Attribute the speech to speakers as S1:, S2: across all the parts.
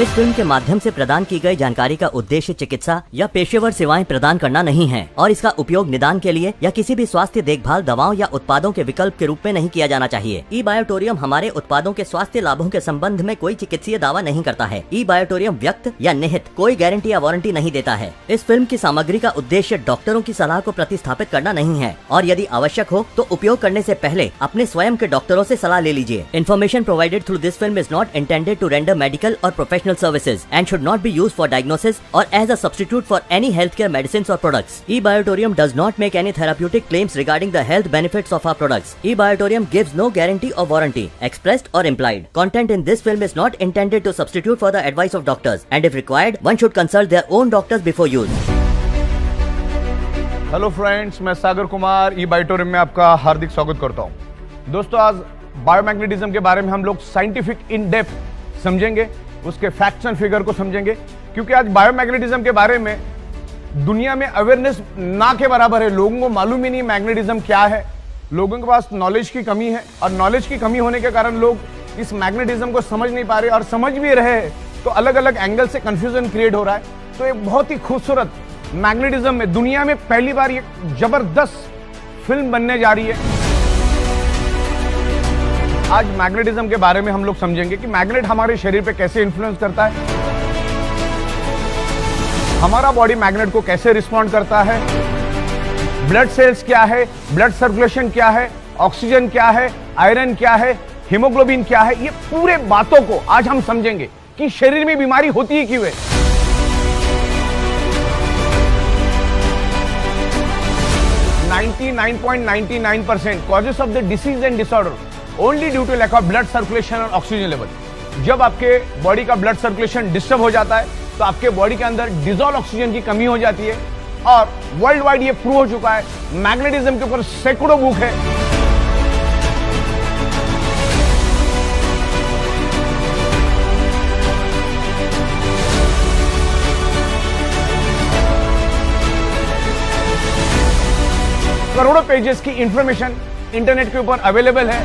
S1: इस फिल्म के माध्यम से प्रदान की गई जानकारी का उद्देश्य चिकित्सा या पेशेवर सेवाएं प्रदान करना नहीं है और इसका उपयोग निदान के लिए या किसी भी स्वास्थ्य देखभाल दवाओं या उत्पादों के विकल्प के रूप में नहीं किया जाना चाहिए। ई बायोटोरियम हमारे उत्पादों के स्वास्थ्य लाभों के संबंध में कोई चिकित्सीय दावा नहीं करता है। ई बायोटोरियम व्यक्त या निहित कोई गारंटी या वारंटी नहीं देता है। इस फिल्म की सामग्री का उद्देश्य डॉक्टरों की सलाह को प्रतिस्थापित करना नहीं है और यदि आवश्यक हो तो उपयोग करने से पहले अपने स्वयं के डॉक्टरों से सलाह ले लीजिए। Information provided through this film is not intended to render medical और professional services and should not be used for diagnosis or as a substitute for any healthcare medicines or products. eBiotorium does not make any therapeutic claims regarding the health benefits of our products. eBiotorium gives no guarantee or warranty, expressed or implied. Content in this film is not intended to substitute for the advice of doctors, and if required, one should consult their own doctors before use.
S2: Hello friends, मैं Sagar Kumar eBiotorium में आपका हार्दिक स्वागत करता हूं। दोस्तों, आज biomagnetism के बारे में हम लोग साइंटिफिक इन डेप्थ समझेंगे, उसके फैक्ट्स एंड फिगर को समझेंगे, क्योंकि आज बायोमैग्नेटिज्म के बारे में दुनिया में अवेयरनेस ना के बराबर है। लोगों को मालूम ही नहीं मैग्नेटिज्म क्या है। लोगों के पास नॉलेज की कमी है और नॉलेज की कमी होने के कारण लोग इस मैग्नेटिज्म को समझ नहीं पा रहे और समझ भी रहे हैं तो अलग अलग एंगल से कंफ्यूजन क्रिएट हो रहा है। तो एक बहुत ही खूबसूरत मैग्नेटिज्म में दुनिया में पहली बार ये जबरदस्त फिल्म बनने जा रही है। आज मैग्नेटिज्म के बारे में हम लोग समझेंगे कि मैग्नेट हमारे शरीर पे कैसे इन्फ्लुएंस करता है, हमारा बॉडी मैग्नेट को कैसे रिस्पॉन्ड करता है, ब्लड सेल्स क्या है, ब्लड सर्कुलेशन क्या है, ऑक्सीजन क्या है, आयरन क्या है, हीमोग्लोबिन क्या है। ये पूरे बातों को आज हम समझेंगे कि शरीर में बीमारी होती है क्यों है। Ninety 99.99% causes of the disease and disorder only due to lack of blood circulation और ऑक्सीजन लेवल। जब आपके बॉडी का ब्लड सर्कुलेशन डिस्टर्ब हो जाता है तो आपके बॉडी के अंदर डिजॉल्व ऑक्सीजन की कमी हो जाती है और वर्ल्ड वाइड ये प्रूव हो चुका है। मैग्नेटिज्म के ऊपर सैकड़ों बुक है। करोड़ों पेजेस की इंफॉर्मेशन इंटरनेट के ऊपर अवेलेबल है।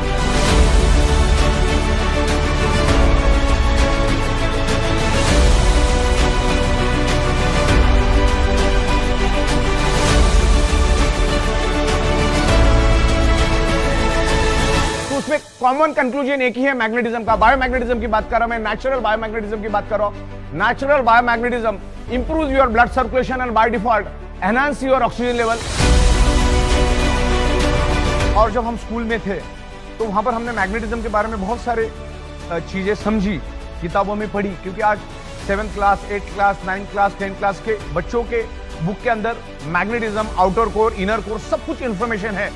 S2: उसमें कॉमन कंक्लूजन एक ही है मैग्नेटिज्म का। बायोमैग्नेटिज्म की बात कर रहा हूं मैं, नेचुरल बायोमैग्नेटिज्म की बात कर रहा हूं। Natural biomagnetism improves your blood circulation and by default enhance your oxygen level. और जब हम स्कूल में थे तो वहां पर हमने मैग्नेटिज्म के बारे में बहुत सारे चीजें समझी, किताबों में पढ़ी, क्योंकि आज 7th class, 8th class, 9th class, 10th class के बच्चों के बुक के अंदर magnetism, outer core, inner core सब कुछ इंफॉर्मेशन है।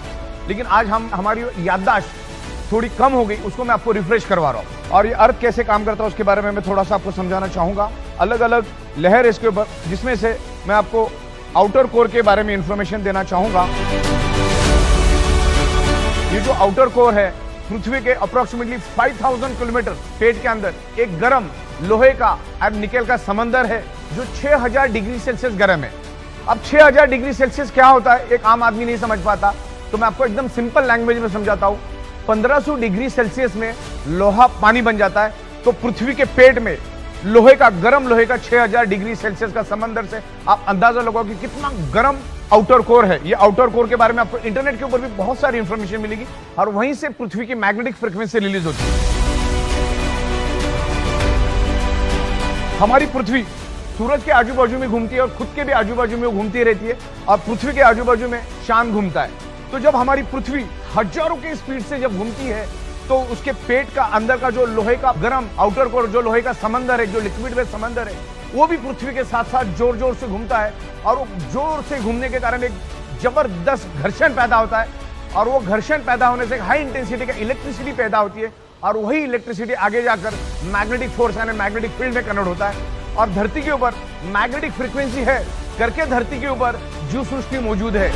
S2: लेकिन आज हमारी याददाश्त थोड़ी कम हो गई, उसको मैं आपको रिफ्रेश करवा रहा हूं। और ये अर्थ कैसे काम करता है उसके बारे में मैं थोड़ा सा आपको समझाना चाहूंगा। अलग अलग लहर इसके ऊपर, जिसमें से मैं आपको आउटर कोर के बारे में इंफॉर्मेशन देना चाहूंगा। ये जो आउटर कोर है, पृथ्वी के अप्रोक्सीमेटली 5000 किलोमीटर पेट के अंदर एक गर्म लोहे का और निकेल का समंदर है जो 6000 डिग्री सेल्सियस गर्म है। अब 6000 डिग्री सेल्सियस क्या होता है एक आम आदमी नहीं समझ पाता, तो मैं आपको एकदम सिंपल लैंग्वेज में समझाता हूं। 1500 डिग्री सेल्सियस में लोहा पानी बन जाता है, तो पृथ्वी के पेट में लोहे का, गर्म लोहे का 6000 डिग्री सेल्सियस का समंदर से आप अंदाजा लगाओ कि कितना गर्म आउटर कोर है। ये आउटर कोर के बारे में आपको इंटरनेट के ऊपर भी बहुत सारी इंफॉर्मेशन मिलेगी और वहीं से पृथ्वी की मैग्नेटिक फ्रीक्वेंसी रिलीज होती है। हमारी पृथ्वी सूरज के आजू बाजू में घूमती है और खुद के भी आजू बाजू में घूमती रहती है और पृथ्वी के आजू बाजू में चांद घूमता है। तो जब हमारी पृथ्वी हजारों की स्पीड से जब घूमती है तो उसके पेट का अंदर का जो लोहे का गर्म आउटर कोर, जो लोहे का समंदर है, जो लिक्विड में समंदर है, वो भी पृथ्वी के साथ साथ जोर जोर से घूमता है और वो जोर से घूमने के कारण एक जबरदस्त घर्षण पैदा होता है और वो घर्षण पैदा होने से हाई इंटेंसिटी का इलेक्ट्रिसिटी पैदा होती है और वही इलेक्ट्रिसिटी आगे जाकर मैग्नेटिक फोर्स यानी मैग्नेटिक फील्ड में कन्वर्ट होता है और धरती के ऊपर मैग्नेटिक फ्रीक्वेंसी है करके धरती के ऊपर जीव सृष्टि मौजूद है।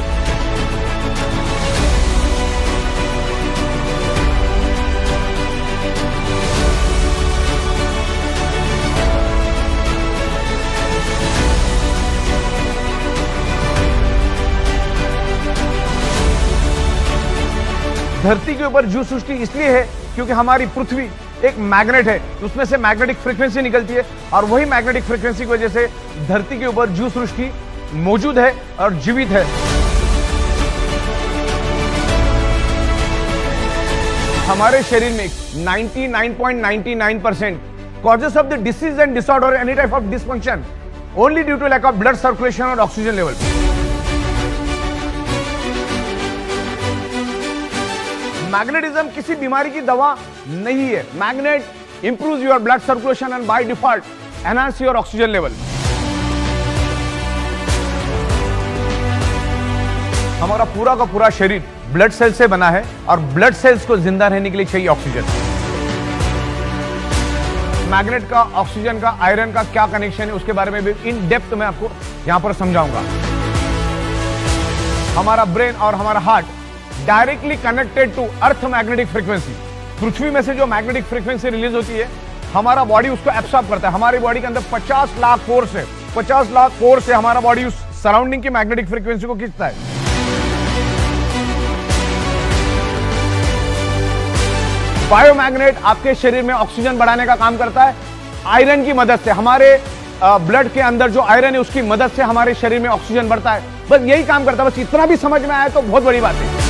S2: धरती के ऊपर जीव सृष्टि इसलिए है क्योंकि हमारी पृथ्वी एक मैग्नेट है, उसमें से मैग्नेटिक फ्रीक्वेंसी निकलती है और वही मैग्नेटिक फ्रीक्वेंसी की वजह से धरती के ऊपर जीव सृष्टि मौजूद है और जीवित है। हमारे शरीर में 99.99% causes of the disease and disorder or any type of dysfunction only due to lack of blood circulation or oxygen level. Magnetism किसी बीमारी की दवा नहीं है। Magnet improves your blood circulation and by default enhance your oxygen level. हमारा पूरा का पूरा शरीर ब्लड सेल से बना है और ब्लड सेल्स को जिंदा रहने के लिए चाहिए ऑक्सीजन। मैग्नेट का, ऑक्सीजन का, आयरन का क्या कनेक्शन है उसके बारे में भी इन डेप्थ में आपको यहां पर समझाऊंगा। हमारा ब्रेन और हमारा heart directly connected to earth magnetic frequency. पृथ्वी में से जो मैग्नेटिक फ्रीक्वेंसी रिलीज होती है हमारा बॉडी उसको एब्सॉर्ब करता है। हमारी बॉडी के अंदर 50 लाख पोर्स है। 50 लाख पोर्स से हमारा बॉडी उस सराउंडिंग की मैग्नेटिक फ्रीक्वेंसी को खींचता है। बायोमैग्नेट आपके शरीर में ऑक्सीजन बढ़ाने का काम करता है आयरन की मदद से। हमारे ब्लड के अंदर जो आयरन है उसकी मदद से हमारे शरीर में ऑक्सीजन बढ़ता है। बस यही काम करता है। बस इतना भी समझ में आया तो बहुत बड़ी बात है।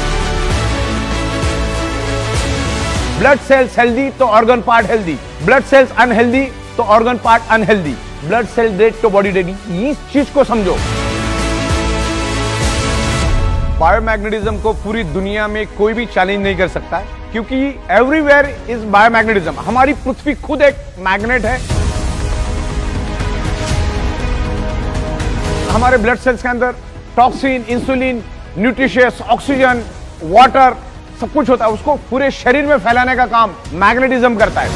S2: ब्लड सेल्स हेल्दी तो organ part healthy, blood cells unhealthy तो organ part unhealthy, blood cell dead तो बॉडी डेड। इस चीज को समझो। बायोमैग्नेटिज्म को पूरी दुनिया में कोई भी चैलेंज नहीं कर सकता है क्योंकि एवरीवेयर इज बायोमैग्नेटिज्म। हमारी पृथ्वी खुद एक मैग्नेट है। हमारे ब्लड सेल्स के अंदर toxin, insulin, nutritious, oxygen, water सब कुछ होता है। उसको पूरे शरीर में फैलाने का काम मैग्नेटिज्म करता है।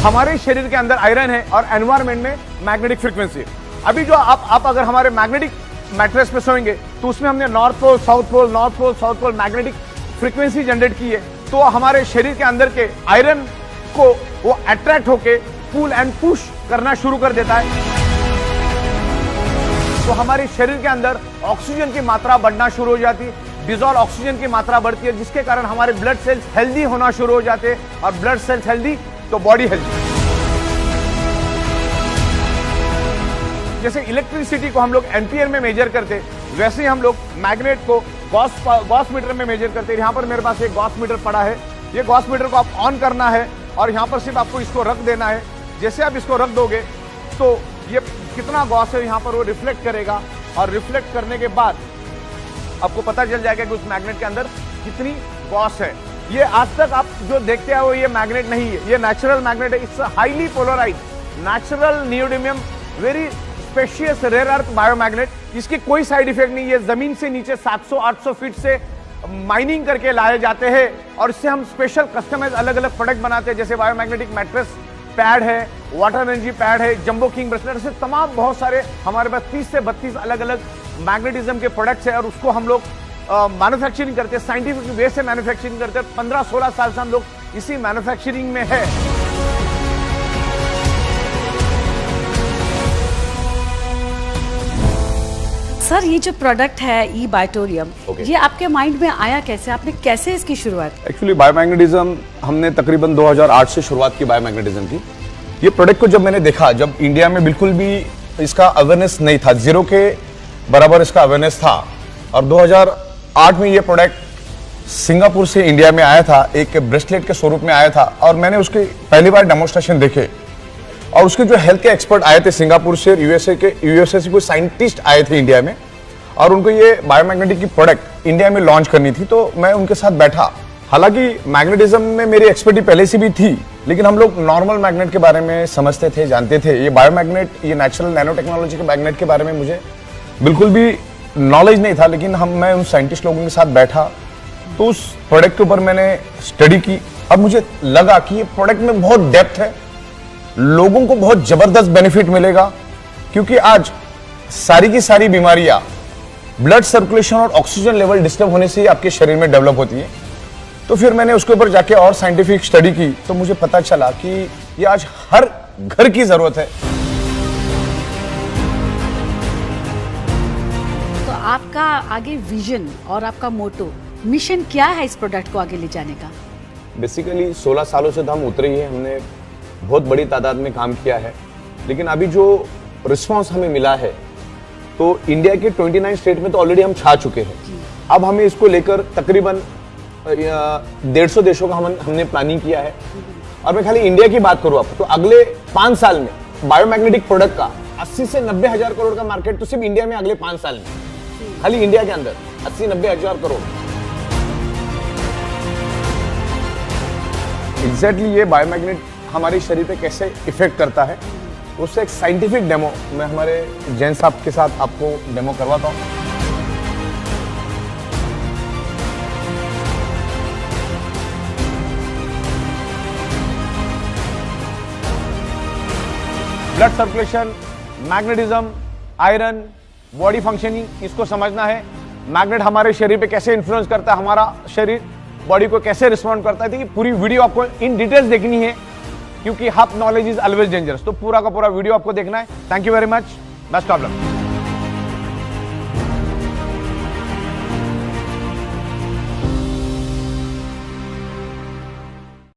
S2: हमारे शरीर के अंदर आयरन है और एनवायरमेंट में मैग्नेटिक फ्रीक्वेंसी है। अभी जो आप अगर हमारे मैग्नेटिक मैट्रेस पे सोएंगे तो उसमें हमने north pole, south pole, north pole, south pole magnetic frequency generate की है। तो हमारे शरीर के अंदर के आयरन को वो अट्रैक्ट होके पुल एंड पुश करना शुरू कर देता है। तो हमारे शरीर के अंदर ऑक्सीजन की मात्रा बढ़ना शुरू हो जाती है। डिजॉल्व ऑक्सीजन की मात्रा बढ़ती है जिसके कारण हमारे ब्लड सेल्स हेल्दी होना शुरू हो जाते हैं और ब्लड सेल्स हेल्दी तो बॉडी हेल्दी। जैसे इलेक्ट्रिसिटी को हम लोग एम्पियर में मेजर करते वैसे ही हम लोग मैग्नेट को गॉस मीटर में मेजर करते हैं। यहाँ पर मेरे पास एक गॉस मीटर पड़ा है। ये गॉस मीटर को आप ऑन करना है और यहाँ पर सिर्फ आपको इसको रख देना है। जैसे आप इसको रख दोगे तो ये कितना गॉस है यहाँ पर वो रिफ्लेक्ट करेगा और रिफ्लेक्ट करने के बाद आपको पता चल जाएगा कि उस मैग्नेट के अंदर कितनी गॉस है। ये आज तक आप जो देखते हैं वो ये मैग्नेट नहीं है, ये नेचुरल मैग्नेट है। It's highly polarise natural neodymium very specious rare earth biomagnet. इसकी कोई साइड इफेक्ट नहीं है। जमीन से नीचे 700-800 फीट से माइनिंग करके लाए जाते हैं और इससे हम स्पेशल कस्टमाइज अलग अलग प्रोडक्ट बनाते हैं। जैसे बायोमैग्नेटिक मैट्रेस पैड है, वाटर एनर्जी पैड है, जंबो किंग ब्रेसलेट से तमाम बहुत सारे हमारे पास 30 से 32 अलग अलग मैग्नेटिज्म के प्रोडक्ट्स है और उसको हम लोग मैन्युफैक्चरिंग करते हैं। साइंटिफिक वे से मैन्युफैक्चरिंग करते हैं। 15-16 साल से हम लोग इसी मैन्युफैक्चरिंग में है।
S3: सर ये जो प्रोडक्ट है ई बायोटोरियम, ये आपके माइंड में आया कैसे? आपने कैसे इसकी शुरुआत?
S4: एक्चुअली बायोमैग्नेटिज्म हमने तकरीबन 2008 से शुरुआत की बायोमैग्नेटिज्म की। ये प्रोडक्ट को जब मैंने देखा, जब इंडिया में बिल्कुल भी इसका अवेयरनेस नहीं था, जीरो के बराबर इसका अवेयरनेस था और 2008 में ये प्रोडक्ट सिंगापुर से इंडिया में आया था, एक ब्रेसलेट के स्वरूप में आया था और मैंने उसके पहली बार डेमोन्स्ट्रेशन देखे और उसके जो हेल्थ के एक्सपर्ट आए थे सिंगापुर से, यूएसए से कोई साइंटिस्ट आए थे इंडिया में और उनको ये बायोमैग्नेटिक की प्रोडक्ट इंडिया में लॉन्च करनी थी। तो मैं उनके साथ बैठा। हालांकि मैग्नेटिज्म में मेरी एक्सपर्टी पहले से भी थी लेकिन हम लोग नॉर्मल मैग्नेट के बारे में समझते थे, जानते थे। ये बायोमैग्नेट, ये नेचुरल नैनो टेक्नोलॉजी के मैग्नेट के बारे में मुझे बिल्कुल भी नॉलेज नहीं था। लेकिन मैं उन साइंटिस्ट लोगों के साथ बैठा तो उस प्रोडक्ट के ऊपर मैंने स्टडी की। अब मुझे लगा कि ये प्रोडक्ट में बहुत डेप्थ है, लोगों को बहुत जबरदस्त बेनिफिट मिलेगा क्योंकि आज सारी की सारी बीमारियां ब्लड सर्कुलेशन और ऑक्सीजन लेवल डिस्टर्ब होने से ही आपके शरीर में डेवलप होती है। तो फिर मैंने उसके ऊपर जाके और साइंटिफिक स्टडी की तो मुझे पता चला कि ये आज हर घर की जरूरत है।
S3: तो आपका आगे विजन और आपका मोटो मिशन क्या है इस प्रोडक्ट को आगे ले जाने का?
S4: बेसिकली 16 सालों से तो हम उतरे ही हैं, हमने बहुत बड़ी तादाद में काम किया है, लेकिन अभी जो रिस्पांस हमें मिला है तो इंडिया के 29 स्टेट में तो ऑलरेडी हम छा चुके हैं। अब हमें इसको लेकर तकरीबन 150 देशों का हमने प्लानिंग किया है। और मैं खाली इंडिया की बात करूं आपको तो अगले 5 साल में बायोमैग्नेटिक प्रोडक्ट का 80 से 90 हजार करोड़ का मार्केट तो सिर्फ इंडिया में अगले 5 साल में, खाली इंडिया के अंदर 80-90 हजार करोड़। एग्जैक्टली ये बायोमैग्नेट हमारे शरीर पे कैसे इफेक्ट करता है उससे एक साइंटिफिक डेमो मैं हमारे जैन साहब के साथ आपको डेमो करवाता हूं।
S2: Blood circulation, magnetism, iron, body functioning, इसको समझना है। मैग्नेट हमारे शरीर पे कैसे इन्फ्लुएंस करता है, हमारा शरीर बॉडी को कैसे रिस्पॉन्ड करता है। देखिए पूरी वीडियो आपको इन डिटेल्स देखनी है क्योंकि half knowledge is always dangerous. तो पूरा का पूरा वीडियो आपको देखना है। Thank you very much, best of luck.